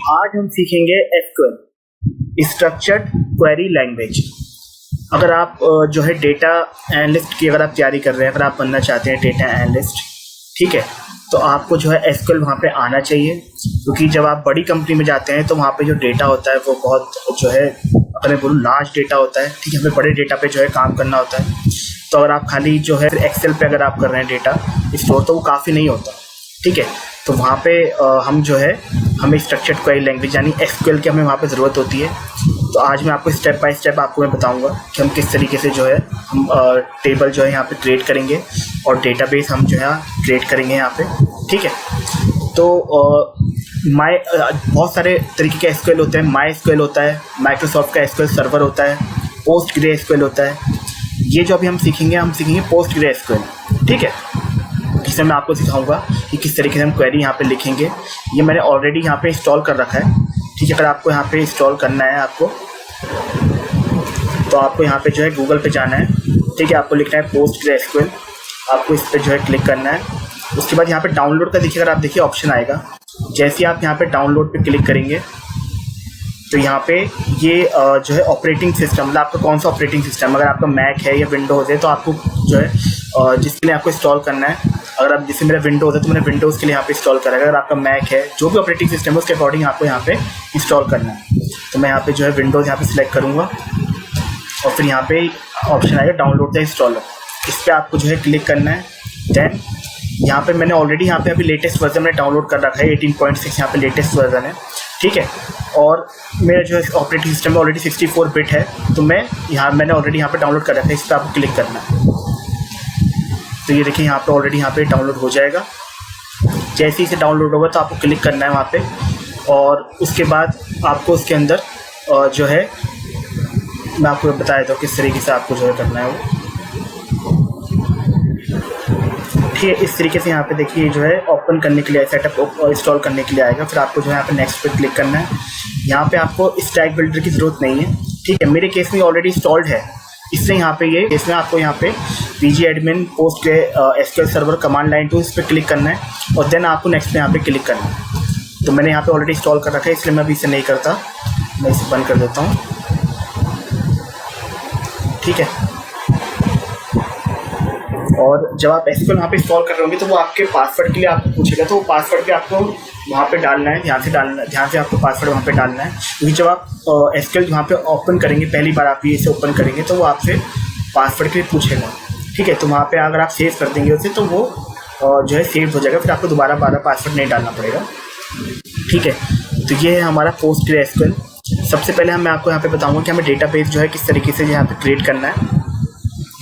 आज हम सीखेंगे एसक्यूएल स्ट्रक्चर्ड क्वेरी लैंग्वेज। अगर आप जो है डेटा एनालिस्ट की अगर आप तैयारी कर रहे हैं, अगर आप बनना चाहते हैं डेटा एनालिस्ट, ठीक है, तो आपको जो है एसक्यूएल वहाँ पे आना चाहिए। क्योंकि जब आप बड़ी कंपनी में जाते हैं तो वहाँ पे जो डेटा होता है वो बहुत जो है, अगर मैं बोलूँ लार्ज डेटा होता है, ठीक है, हमें बड़े डेटा पे जो है काम करना होता है। तो अगर आप खाली जो है एक्सेल पे अगर आप कर रहे हैं डेटा स्टोर तो वो काफ़ी नहीं होता, ठीक है। तो वहाँ पे हम जो है हमें स्ट्रक्चर्ड क्वेरी लैंग्वेज यानी एसक्यूएल की हमें वहाँ पे ज़रूरत होती है। तो आज मैं आपको स्टेप बाय स्टेप आपको मैं बताऊंगा कि हम किस तरीके से जो है हम टेबल जो है यहाँ पे क्रिएट करेंगे और डेटाबेस हम जो है क्रिएट करेंगे यहाँ पे, ठीक है। तो बहुत सारे तरीके के एसक्यूएल होते हैं। माई एसक्यूएल होता है, माइक्रोसॉफ्ट का एसक्यूएल सर्वर होता है, पोस्ट ग्रे एसक्यूएल होता है। ये जो अभी हम सीखेंगे पोस्ट ग्रे एसक्यूएल, ठीक है। इसमें मैं आपको सिखाऊंगा कि किस तरीके से हम क्वेरी यहाँ पे लिखेंगे। ये मैंने ऑलरेडी यहाँ पे इंस्टॉल कर रखा है, ठीक है। अगर आपको यहाँ पे इंस्टॉल करना है आपको, तो आपको यहाँ पे जो है गूगल पे जाना है, ठीक है। आपको लिखना है पोस्ट ग्रे एसक्यूएल, आपको इस पर जो है क्लिक करना है। उसके बाद यहाँ पे डाउनलोड का देखिए, अगर आप देखिए ऑप्शन आएगा। जैसे ही आप यहाँ पे डाउनलोड पे क्लिक करेंगे तो यहाँ पे ये जो है ऑपरेटिंग सिस्टम, मतलब आपका कौन सा ऑपरेटिंग सिस्टम, अगर आपका मैक है या विंडोज़ है तो आपको जो है जिसके लिए आपको इंस्टॉल करना है। अगर आप, जैसे मेरा विंडोज़ है तो मैंने विंडोज़ के लिए यहाँ पे इंस्टॉल करा है। अगर आपका मैक है, जो भी ऑपरेटिंग सिस्टम है उसके अकॉर्डिंग आपको यहाँ पे इंस्टॉल करना है। तो मैं यहाँ पे जो है विंडोज़ यहाँ पे सिलेक्ट करूँगा और फिर यहाँ पे ऑप्शन आएगा डाउनलोड द इंस्टॉलर, इस पर आपको जो है क्लिक करना है। देन यहाँ पे मैंने ऑलरेडी यहाँ पे अभी लेटेस्ट वर्जन में डाउनलोड कर रखा है, 18.6 यहाँ पे लेटेस्ट वर्जन है, ठीक है। और मेरा जो है ऑपरेटिंग सिस्टम में ऑलरेडी 64 बिट है, तो मैंने ऑलरेडी यहाँ पे डाउनलोड कर रखा है। इस पर आपको क्लिक करना है। तो ये देखिए यहाँ पे ऑलरेडी यहाँ पे डाउनलोड हो जाएगा। जैसे ही इसे डाउनलोड होगा तो आपको क्लिक करना है वहाँ पे, और उसके बाद आपको उसके अंदर जो है मैं आपको बता देता हूँ किस तरीके से आपको जो है करना है वो, ठीक है। इस तरीके से यहाँ पे देखिए जो है ओपन करने के लिए, सेटअप इंस्टॉल करने के लिए आएगा। फिर आपको जो है यहाँ पे नेक्स्ट पे क्लिक करना है। यहाँ पे आपको स्टैक बिल्डर की ज़रूरत नहीं है, ठीक है। मेरे केस में ऑलरेडी इंस्टॉल्ड है, इसलिए यहाँ पे ये इसमें आपको यहाँ पे पीजी एडमिन पोस्ट के एसक्यूएल सर्वर कमांड लाइन 2 इस पर क्लिक करना है और देन आपको नेक्स्ट पे यहाँ पे क्लिक करना है। तो मैंने यहाँ पे ऑलरेडी इंस्टॉल कर रखा है, इसलिए मैं अभी इसे नहीं करता, मैं इसे बंद कर देता हूँ, ठीक है। और जब आप एसक्यूएल वहाँ पे इंस्टॉल कर रहे होंगे तो वो आपके पासवर्ड के लिए आपको पूछेगा, तो वो पासवर्ड भी आपको वहाँ पे डालना है, ध्यान से आपको पासवर्ड वहाँ पे डालना है। क्योंकि जब आप एसक्यूएल वहाँ पे ओपन करेंगे, पहली बार आप ये इसे ओपन करेंगे तो वो आपसे पासवर्ड के लिए पूछेगा, ठीक है। तो वहाँ पे अगर आप सेव कर देंगे उसे तो वो जो है सेव हो जाएगा, फिर आपको दोबारा पासवर्ड नहीं डालना पड़ेगा, ठीक है। तो ये है हमारा पोस्ट ग्रे एसक्यूएल। सबसे पहले मैं आपको यहाँ पे बताऊँगा कि हमें डेटाबेस जो है किस तरीके से यहाँ पे क्रिएट करना है।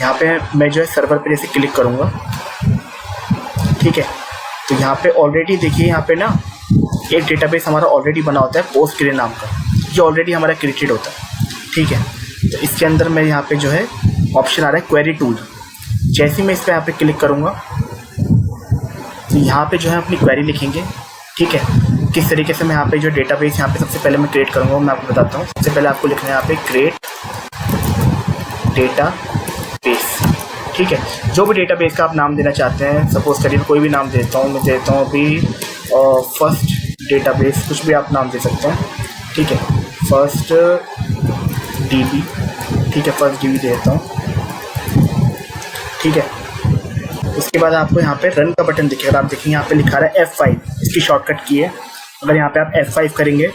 यहाँ पे मैं जो है सर्वर पे जैसे क्लिक करूँगा, ठीक है। तो यहाँ पे ऑलरेडी देखिए यहाँ पे ना एक डेटाबेस हमारा ऑलरेडी बना होता है पोस्ट ग्रे नाम का, ये ऑलरेडी हमारा क्रिएटेड होता है, ठीक है। तो इसके अंदर मैं यहाँ पे जो है ऑप्शन आ रहा है क्वेरी टूल। जैसे ही मैं इस पर यहाँ पे क्लिक करूँगा तो यहाँ पे जो है अपनी क्वेरी लिखेंगे, ठीक है। किस तरीके से मैं यहाँ पे जो डेटाबेस यहाँ पे सबसे पहले मैं क्रिएट करूँगा मैं आपको बताता हूँ। सबसे पहले आपको लिखना है यहाँ पे क्रिएट डेटा बेस, ठीक है। जो भी डेटाबेस का आप नाम देना चाहते हैं, सपोज करिए कोई भी नाम देता हूँ, मैं देता हूँ अभी फर्स्ट डेटाबेस, कुछ भी आप नाम दे सकते हैं, ठीक है। फर्स्ट डीबी, ठीक है, फर्स्ट डीबी देता हूँ, ठीक है। उसके बाद आपको यहाँ पे रन का बटन दिखेगा, आप देखिए यहाँ पे लिखा रहा है F5, इसकी शॉर्टकट की है। अगर यहाँ पे आप F5 करेंगे,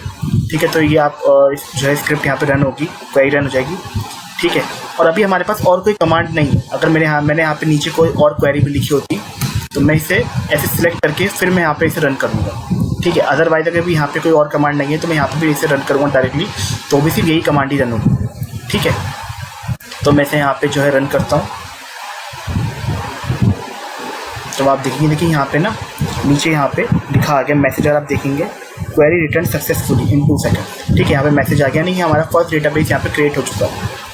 ठीक है, तो ये आप जो है स्क्रिप्ट यहाँ पे रन होगी, क्वेरी रन हो जाएगी, ठीक है। और अभी हमारे पास और कोई कमांड नहीं है। अगर मैंने यहाँ पे नीचे कोई और क्वेरी भी लिखी होती तो मैं इसे ऐसे सिलेक्ट करके फिर मैं यहाँ पे इसे रन करूँगा, ठीक है। अदरवाइज अगर भी यहाँ पे कोई और कमांड नहीं है तो मैं यहाँ पे भी इसे रन करूँगा डायरेक्टली, तो भी सिर्फ यही कमांड ही रन होगी, ठीक है। तो मैं इसे यहाँ पे जो है रन करता हूँ। तो आप देखिए यहाँ पे ना नीचे यहाँ पे लिखा आ गया मैसेज, अगर आप देखेंगे क्वेरी रिटर्न सक्सेसफुली इन 2 सेकंड, ठीक है। यहाँ पे मैसेज आ गया, नहीं हमारा फर्स्ट डेटाबेस यहाँ पे क्रिएट हो चुका है।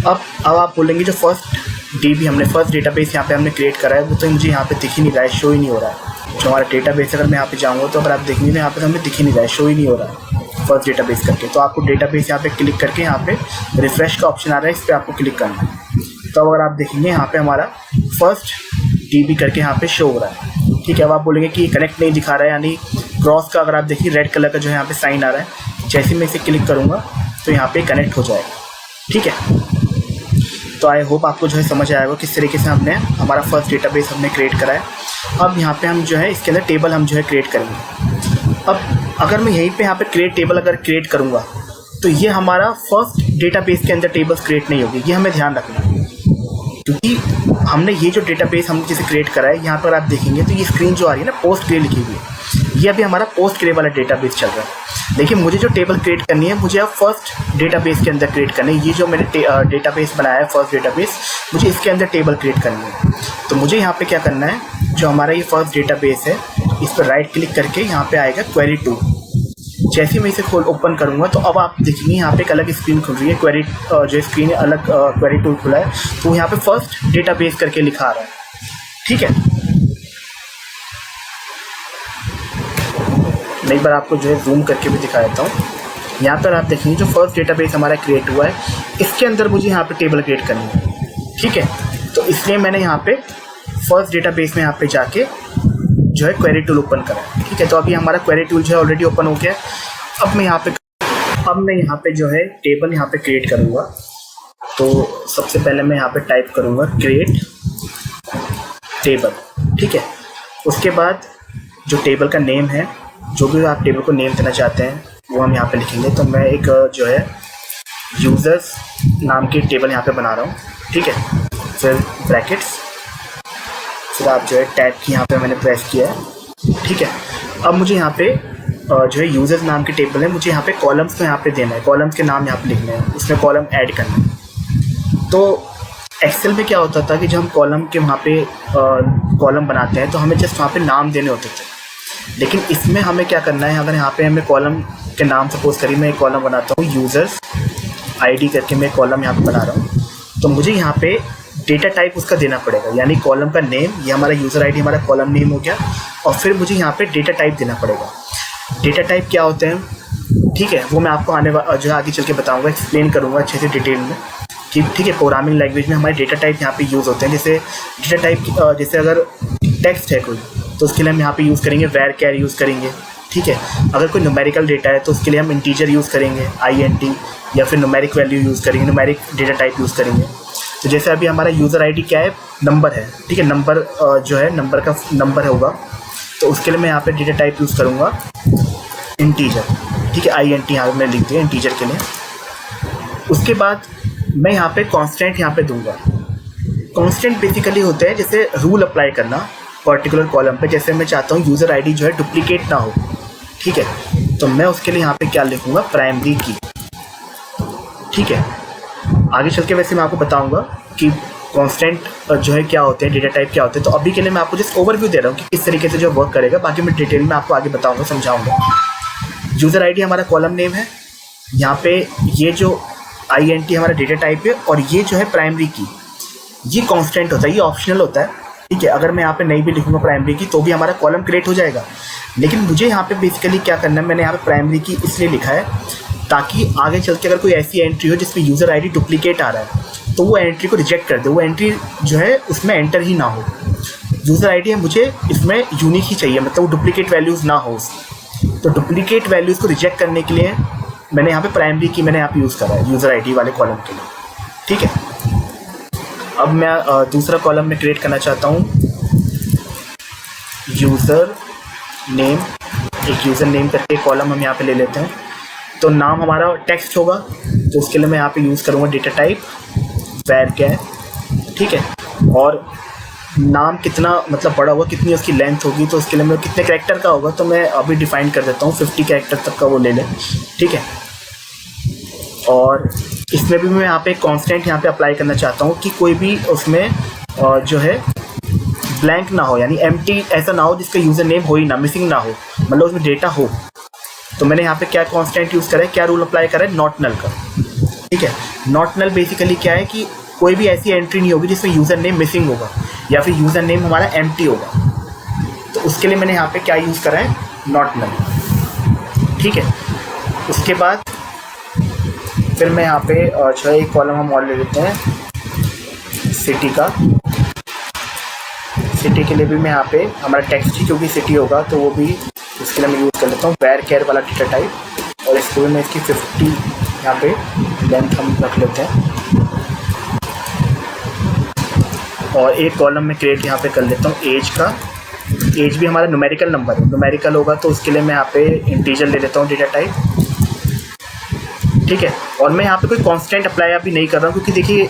अब आप बोलेंगे जो फर्स्ट डेटाबेस यहाँ पे हमने क्रिएट करा है वो तो मुझे यहाँ पे दिख ही नहीं रहा है, शो ही नहीं हो रहा है। जो हमारा डेटाबेस अगर मैं यहाँ पे जाऊँगा तो अगर आप देखेंगे तो यहाँ पे हमें दिख ही नहीं रहा है, शो ही नहीं हो रहा है फर्स्ट डेटाबेस करके। तो आपको डेटाबेस यहाँ पे क्लिक करके यहाँ पे रिफ्रेश का ऑप्शन आ रहा है, इस पर आपको क्लिक करना है। तो अगर आप देखेंगे यहाँ पे हमारा फर्स्ट डीबी करके यहाँ पे शो हो रहा है, ठीक है। अब आप बोलेंगे कि कनेक्ट नहीं दिखा रहा है, यानी क्रॉस का अगर आप देखिए रेड कलर का जो है यहाँ पे साइन आ रहा है, जैसे मैं इसे क्लिक करूँगा तो यहाँ पे कनेक्ट हो जाएगा। ठीक है, तो आई होप आपको जो है समझ आएगा किस तरीके से हमने हमारा फर्स्ट डेटाबेस हमने क्रिएट करा है। अब यहाँ पे हम जो है इसके अंदर टेबल हम जो है क्रिएट करेंगे। अब अगर मैं यहीं पे यहाँ पे क्रिएट टेबल अगर क्रिएट करूँगा तो ये हमारा फर्स्ट डेटाबेस के अंदर टेबल्स क्रिएट नहीं होगी, ये हमें ध्यान रखना है, क्योंकि हमने ये जो डेटाबेस हमने जैसे क्रिएट करा है, यहाँ पर आप देखेंगे तो ये स्क्रीन जो आ रही है ना पोस्ट क्रिएट लिखी हुई है, ये अभी हमारा पोस्ट क्रिएट वाला डेटाबेस चल रहा है। देखिए मुझे जो टेबल क्रिएट करनी है मुझे अब फर्स्ट डेटाबेस के अंदर क्रिएट करनी है। ये जो मैंने डेटाबेस बनाया है फर्स्ट डेटाबेस, मुझे इसके अंदर टेबल क्रिएट करनी है। तो मुझे यहाँ पे क्या करना है, जो हमारा ये फर्स्ट डेटाबेस है इस पर राइट क्लिक करके यहाँ पे आएगा क्वेरी टूल। जैसे ही मैं इसे ओपन करूँगा तो अब आप देखेंगे यहाँ पे एक अलग स्क्रीन खुल रही है, क्वेरी जो स्क्रीन अलग क्वेरी टूल खुला है, तो यहाँ पे फर्स्ट डेटाबेस करके लिखा आ रहा है। ठीक है, मैं एक बार आपको जो है जूम करके भी दिखा देता हूँ। यहाँ पर आप देखेंगे जो फर्स्ट डेटाबेस हमारा क्रिएट हुआ है, इसके अंदर मुझे यहाँ पे टेबल क्रिएट करनी है। ठीक है, तो इसलिए मैंने यहाँ पे फर्स्ट डेटाबेस में यहाँ पे जाके जो है क्वेरी टूल ओपन करा। ठीक है, तो अभी हमारा क्वेरी टूल जो है ऑलरेडी ओपन हो गया। अब मैं यहाँ पे जो है टेबल यहाँ पे क्रिएट करूँगा। तो सबसे पहले मैं यहाँ पे टाइप करूँगा क्रिएट टेबल। ठीक है, उसके बाद जो टेबल का नेम है, जो भी आप टेबल को नेम देना चाहते हैं वो हम यहाँ पे लिखेंगे। तो मैं एक जो है यूज़र्स नाम की टेबल यहाँ पे बना रहा हूँ। ठीक है, फिर ब्रैकेट्स, फिर आप जो है टैब की यहाँ पे मैंने प्रेस किया है। ठीक है, अब मुझे यहाँ पे जो है यूज़र्स नाम की टेबल है, मुझे यहाँ पे कॉलम्स को यहाँ पे देना है, कॉलम्स के नाम यहाँ पे लिखने हैं, उसमें कॉलम ऐड करना है। तो एक्सेल में क्या होता था कि जब हम कॉलम के वहाँ पे कॉलम बनाते हैं तो हमें जस्ट वहाँ पे नाम देने होते थे, लेकिन इसमें हमें क्या करना है, अगर यहाँ पे हमें कॉलम के नाम सपोज करिए मैं एक कॉलम बनाता हूँ यूज़र्स आईडी करके, मैं कॉलम यहाँ पे बना रहा हूँ, तो मुझे यहाँ पे डेटा टाइप उसका देना पड़ेगा, यानी कॉलम का नेम, ये हमारा यूज़र आईडी हमारा कॉलम नेम हो गया, और फिर मुझे यहाँ पे डेटा टाइप देना पड़ेगा। डेटा टाइप क्या होते हैं, ठीक है, वो मैं आपको जो है आगे चल के बताऊँगा, एक्सप्लेन करूँगा अच्छे से डिटेल में। ठीक है, प्रोग्रामिंग लैंग्वेज में हमारे डेटा टाइप यहाँ पे यूज़ होते हैं। जैसे डेटा टाइप जैसे अगर टेक्स्ट है कोई तो उसके लिए हम यहाँ पे यूज़ करेंगे var यूज़ करेंगे। ठीक है, अगर कोई न्यूमेरिकल डेटा है तो उसके लिए हम इंटीजर यूज़ करेंगे int, या फिर न्यूमेरिक वैल्यू यूज़ करेंगे, न्यूमेरिक डेटा टाइप यूज़ करेंगे। तो जैसे अभी हमारा यूज़र आईडी क्या है, नंबर है। ठीक है, नंबर जो है नंबर का नंबर होगा, तो उसके लिए मैं यहाँ पे डेटा टाइप यूज़ करूँगा इंटीजर। ठीक है, int यहाँ पर मैंने लिख दिया इंटीजर के लिए। उसके बाद मैं यहाँ पे कांस्टेंट यहाँ पे दूंगा। कांस्टेंट बेसिकली होते हैं जैसे रूल अप्लाई करना पर्टिकुलर कॉलम पे, जैसे मैं चाहता हूँ यूज़र आईडी जो है डुप्लीकेट ना हो। ठीक है, तो मैं उसके लिए यहाँ पे क्या लिखूँगा, प्राइमरी की। ठीक है, आगे चल के वैसे मैं आपको बताऊँगा कि कांस्टेंट जो है क्या होते हैं, डेटा टाइप क्या होते हैं। तो अभी के लिए मैं आपको जस्ट ओवरव्यू दे रहा हूँ कि किस तरीके से जो वर्क करेगा, बाकी मैं डिटेल में आपको आगे बताऊँगा, समझाऊँगा। यूज़र आईडी हमारा कॉलम नेम है, यहाँ पे ये जो int हमारा डेटा टाइप है, और ये जो है प्राइमरी की, ये कांस्टेंट होता है, ये ऑप्शनल होता है। ठीक है, अगर मैं यहाँ पे नहीं भी लिखूँगा प्राइमरी की तो भी हमारा कॉलम क्रिएट हो जाएगा, लेकिन मुझे यहाँ पे बेसिकली क्या करना है, मैंने यहाँ पे प्राइमरी की इसलिए लिखा है ताकि आगे चल के अगर कोई ऐसी एंट्री हो जिसमें यूज़र आईडी डुप्लीकेट आ रहा है तो वो एंट्री को रिजेक्ट कर दे, वो एंट्री जो है उसमें एंटर ही ना हो। यूज़र आईडी है मुझे इसमें यूनिक ही चाहिए, मतलब वो डुप्लीकेट वैल्यूज़ ना हो उसमें। तो डुप्लीकेट वैल्यूज़ को रिजेक्ट करने के लिए मैंने यहाँ पे प्राइमरी की मैंने यहाँ पे यूज़ करा है यूज़र आईडी वाले कॉलम के लिए। ठीक है, अब मैं दूसरा कॉलम में क्रिएट करना चाहता हूँ यूज़र नेम। एक यूज़र नेम करके कॉलम हम यहाँ पे ले लेते हैं। तो नाम हमारा टेक्स्ट होगा, तो उसके लिए मैं यहाँ पे यूज़ करूँगा डेटा टाइप var। ठीक है, और नाम कितना मतलब बड़ा होगा, कितनी उसकी लेंथ होगी, तो उसके लिए मैं कितने कैरेक्टर का होगा तो मैं अभी डिफाइन कर देता हूँ, 50 कैरेक्टर तक का वो ले लें। ठीक है, और इसमें भी मैं यहाँ पे कांस्टेंट यहाँ पे अप्लाई करना चाहता हूँ कि कोई भी उसमें जो है ब्लैंक ना हो, यानी एम्प्टी ऐसा ना हो जिसका यूज़र नेम हो ही ना, मिसिंग ना हो, मतलब उसमें डेटा हो। तो मैंने यहाँ पे क्या कांस्टेंट यूज़ करा है, क्या रूल अप्लाई करा है, नॉट नल का। ठीक है, नॉट नल बेसिकली क्या है कि कोई भी ऐसी एंट्री नहीं होगी जिसमें यूज़र नेम मिसिंग होगा या फिर यूज़र नेम हमारा एम्प्टी होगा। तो उसके लिए मैंने यहाँ पे क्या यूज़ करा है, नॉट नल। ठीक है, उसके बाद फिर मैं यहाँ पे जो है एक कॉलम हम और ले लेते हैं सिटी का। सिटी के लिए भी मैं यहाँ पे हमारा टेक्स्ट ही क्योंकि सिटी होगा तो वो भी इसके लिए मैं यूज़ कर लेता हूँ वेर केयर वाला डेटा टाइप, और इसको भी मैं इसकी 50 यहाँ पे लेंथ हम रख लेते हैं, और एक कॉलम में क्रिएट यहाँ पे कर लेता हूँ एज का। एज भी हमारा न्यूमेरिकल नंबर है, न्यूमेरिकल होगा तो उसके लिए मैं यहाँ पे इंटीजर ले लेता हूँ डेटा टाइप, ठीक है। और मैं यहाँ पे कोई कांस्टेंट अप्लाई अभी नहीं कर रहा हूँ, क्योंकि देखिए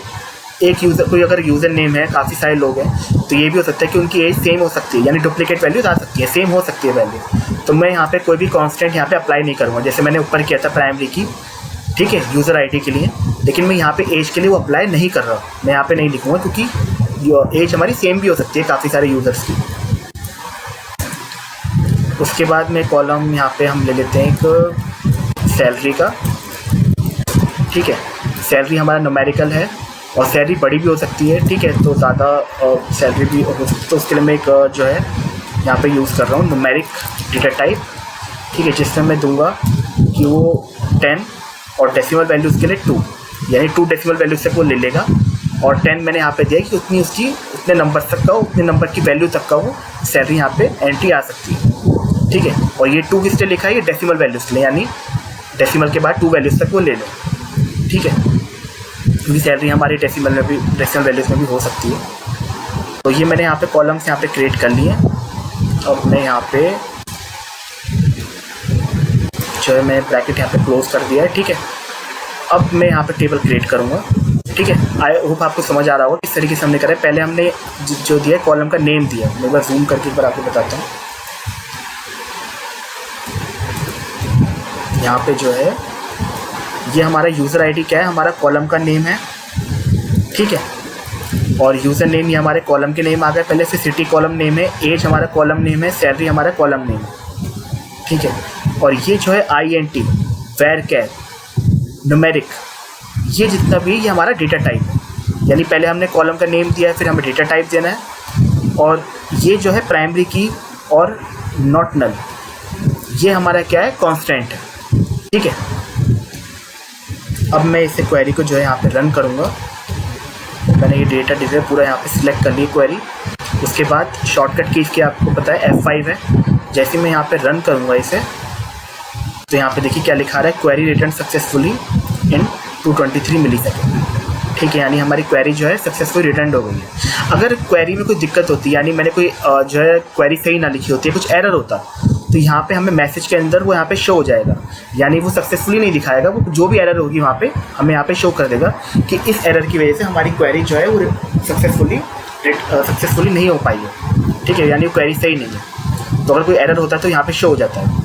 एक यूज़र, कोई अगर यूज़र नेम है, काफ़ी सारे लोग हैं, तो ये भी हो सकता है कि उनकी एज सेम हो सकती है, यानी डुप्लीकेट वैल्यूज आ सकती है, सेम हो सकती है वैल्यू। तो मैं यहाँ पे कोई भी कांस्टेंट यहाँ पे अप्लाई नहीं करूँगा, जैसे मैंने ऊपर किया था प्राइमरी की, ठीक है, यूज़र आईडी के लिए। लेकिन मैं यहाँ पे एज के लिए वो अप्लाई नहीं कर रहा हूँ, मैं यहाँ पे नहीं लिखूँगा, क्योंकि एज हमारी सेम भी हो सकती है काफ़ी सारे यूज़र्स की। उसके बाद में कॉलम यहाँ पे हम ले लेते हैं एक सैलरी का, ठीक है। सैलरी हमारा न्यूमेरिकल है, और सैलरी बड़ी भी हो सकती है, ठीक है, तो ज़्यादा सैलरी भी हो सकती है, तो उसके लिए मैं एक जो है यहाँ पे यूज़ कर रहा हूँ न्यूमेरिक डेटा टाइप, ठीक है, जिसमें मैं दूंगा कि वो 10 और डेसिमल वैल्यूज़ के लिए 2, यानी 2 डेसिमल वैल्यूज तक वो ले लेगा, और 10 मैंने यहाँ पे दिया कि उतनी उसकी उतने नंबर तक का, उतने नंबर की वैल्यू तक का वो सैलरी यहाँ पे एंट्री आ सकती है, ठीक है। और ये 2 किस लिए लिखा है, ये डेसिमल वैल्यूज़ के लिए, यानी डेसिमल के बाद 2 वैल्यूज़ तक वो ले लो, ठीक है, क्योंकि सैलरी हमारी डेसिमल वैल्यूज़ में भी हो सकती है। तो ये मैंने यहाँ पे कॉलम्स यहाँ पे क्रिएट कर लिए। अब मैं यहाँ पे जो है मैं ब्रैकेट यहाँ पे क्लोज कर दिया है, ठीक है। अब मैं यहाँ पे टेबल क्रिएट करूँगा, ठीक है। आई होप आपको समझ आ रहा होगा किस तरीके से हमने करा है। पहले हमने जो दिया है कॉलम का नेम दिया, मैं एक बार जूम करके एक बार आपको बताता हूँ। यहाँ पे जो है ये हमारा यूज़र आईडी क्या है, हमारा कॉलम का नेम है, ठीक है, और यूज़र नेम ये हमारे कॉलम के नेम आ गए पहले से, सिटी कॉलम नेम है, एज हमारा कॉलम नेम है, सैलरी हमारा कॉलम नेम है, ठीक है। और ये जो है INT वेर केयर न्यूमेरिक, ये जितना भी ये हमारा डेटा टाइप है, यानी पहले हमने कॉलम का नेम दिया है, फिर हमें डेटा टाइप देना है, और ये जो है प्राइमरी की और नॉट नल, ये हमारा क्या है, कांस्टेंट है, ठीक है। अब मैं इसे क्वेरी को जो है यहाँ पे रन करूँगा। मैंने ये डेटा डिज़ाइन पूरा यहाँ पे सिलेक्ट कर ली क्वेरी। उसके बाद शॉर्टकट की इसकी आपको पता है F5 है। जैसे मैं यहाँ पे रन करूँगा इसे, तो यहाँ पे देखिए क्या लिखा रहा है, क्वेरी रिटर्न सक्सेसफुली इन 223 मिलीसेकंड, ठीक है, यानी हमारी क्वेरी जो है सक्सेसफुल रिटर्न हो गई है। अगर क्वेरी में कोई दिक्कत होती है, यानी मैंने कोई जो है क्वेरी सही ना लिखी होती है, कुछ एरर होता, तो यहाँ पे हमें मैसेज के अंदर वो यहाँ पे शो हो जाएगा, यानी वो सक्सेसफुली नहीं दिखाएगा, वो जो भी एरर होगी वहाँ पे हमें यहाँ पे शो कर देगा कि इस एरर की वजह से हमारी क्वेरी जो है वो सक्सेसफुली नहीं हो पाई है, ठीक है, यानी वो क्वेरी सही नहीं है। तो अगर कोई एरर होता है तो यहाँ पे शो हो जाता है।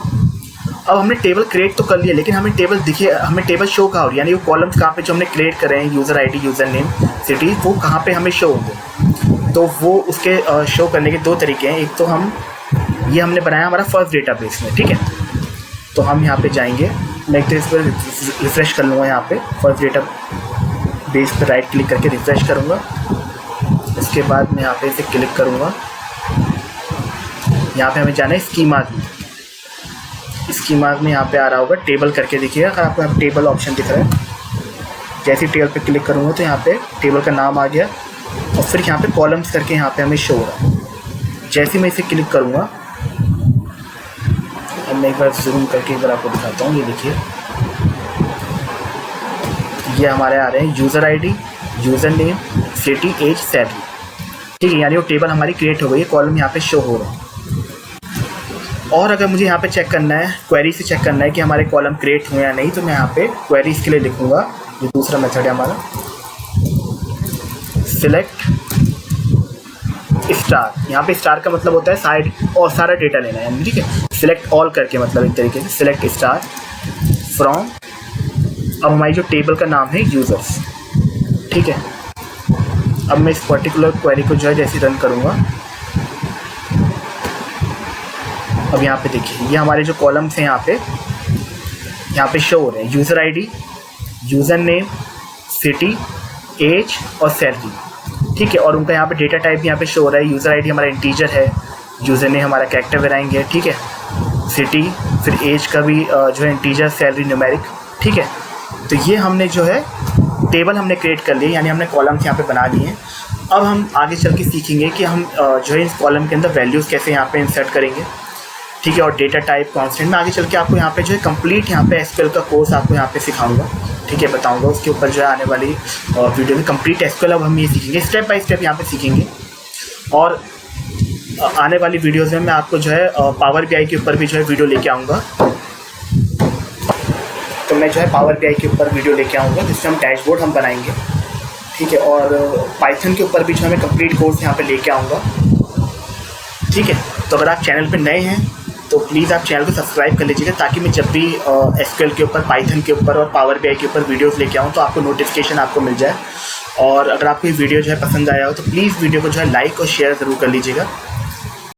अब हमने टेबल क्रिएट तो कर लिया, लेकिन हमें टेबल शो कहाँ हो रही है, यानी वो कॉलम्स कहाँ पे जो हमने क्रिएट करे हैं, user ID, user name, city, वो कहाँ पे हमें शो होंगे। तो वो उसके शो करने के 2 तरीके हैं। एक तो ये हमने बनाया हमारा फर्स्ट डेटाबेस में, ठीक है, तो हम यहाँ पे जाएंगे, मैं एक तो इस पर रिफ़्रेश कर लूँगा, यहाँ पे फर्स्ट डेटाबेस पर राइट क्लिक करके रिफ़्रेश करूँगा। उसके बाद मैं यहाँ पे इसे क्लिक करूँगा, यहाँ पे हमें जाना है स्कीमाज में। स्कीमाज में यहाँ पे आ रहा होगा टेबल करके, देखिएगा अगर आपको यहाँ टेबल ऑप्शन दिख रहा है, जैसे टेबल पे क्लिक करूँगा तो यहाँ पे टेबल का नाम आ गया, और फिर यहाँ पे कॉलम्स करके यहाँ पे हमें शो हो रहा है। जैसे मैं इसे क्लिक करूँगा, अब मैं एक बार जूम करके एक बार आपको दिखाता हूँ, ये देखिए ये हमारे आ रहे हैं user ID, user name, city, age, salary, ठीक है, यानी वो टेबल हमारी क्रिएट हो गई है, कॉलम यहाँ पे शो हो रहा है। और अगर मुझे यहाँ पे चेक करना है, क्वेरी से चेक करना है कि हमारे कॉलम क्रिएट हुए या नहीं, तो मैं यहाँ पे क्वेरीज के लिए लिखूँगा, ये दूसरा मेथड है हमारा, सिलेक्ट स्टार। यहाँ पे स्टार का मतलब होता है साइड और सारा डेटा लेना है, ठीक है, सिलेक्ट ऑल करके, मतलब एक तरीके से सिलेक्ट स्टार फ्रॉम, अब हमारी जो टेबल का नाम है यूज़र्स, ठीक है। अब मैं इस पर्टिकुलर क्वेरी को जो है जैसे रन करूँगा, अब यहाँ पे देखिए ये हमारे जो कॉलम्स हैं यहाँ पे शो हो रहे हैं, user ID, user name, city, age और सैलरी, ठीक है, और उनका यहाँ पे डेटा टाइप भी यहाँ पे शो हो रहा है। यूज़र आईडी हमारा इंटीजर है, यूज़र नेम हमारा कैरेक्टर वेराइंग है, ठीक है, सिटी, फिर एज का भी जो है इंटीजर, सैलरी न्यूमेरिक, ठीक है। तो ये हमने जो है टेबल हमने क्रिएट कर लिए, यानी हमने कॉलम्स यहाँ पे बना लिए हैं। अब हम आगे चल के सीखेंगे कि हम जो है इस कॉलम के अंदर वैल्यूज़ कैसे यहाँ पे इंसर्ट करेंगे, ठीक है, और डेटा टाइप कांस्टेंट में आगे चल के आपको यहाँ पे जो है कंप्लीट यहाँ पे एसक्यूएल का कोर्स आपको यहाँ पे सिखाऊंगा, ठीक है, बताऊंगा उसके ऊपर जो है आने वाली वीडियो में कंप्लीट एसक्यूएल अब हम ये सीखेंगे, स्टेप बाय स्टेप यहाँ पे सीखेंगे। और आने वाली वीडियोज़ में मैं आपको जो है पावर बीआई के ऊपर भी जो है वीडियो लेके आऊँगा। तो मैं जो है पावर बीआई के ऊपर वीडियो लेके आऊँगा जिससे हम डैशबोर्ड हम बनाएंगे, ठीक है, और पाइथन के ऊपर भी जो है मैं कंप्लीट कोर्स यहाँ पे लेके आऊँगा, ठीक है। तो अगर आप चैनल पे नए हैं तो प्लीज़ आप चैनल को सब्सक्राइब कर लीजिएगा ताकि मैं जब भी एसक्यूएल के ऊपर, पाइथन के ऊपर और पावर बीआई के ऊपर वीडियोस लेके आऊँ तो आपको नोटिफिकेशन आपको मिल जाए। और अगर आपको ये वीडियो जो है पसंद आया हो तो प्लीज़ वीडियो को जो है लाइक और शेयर ज़रूर कर लीजिएगा।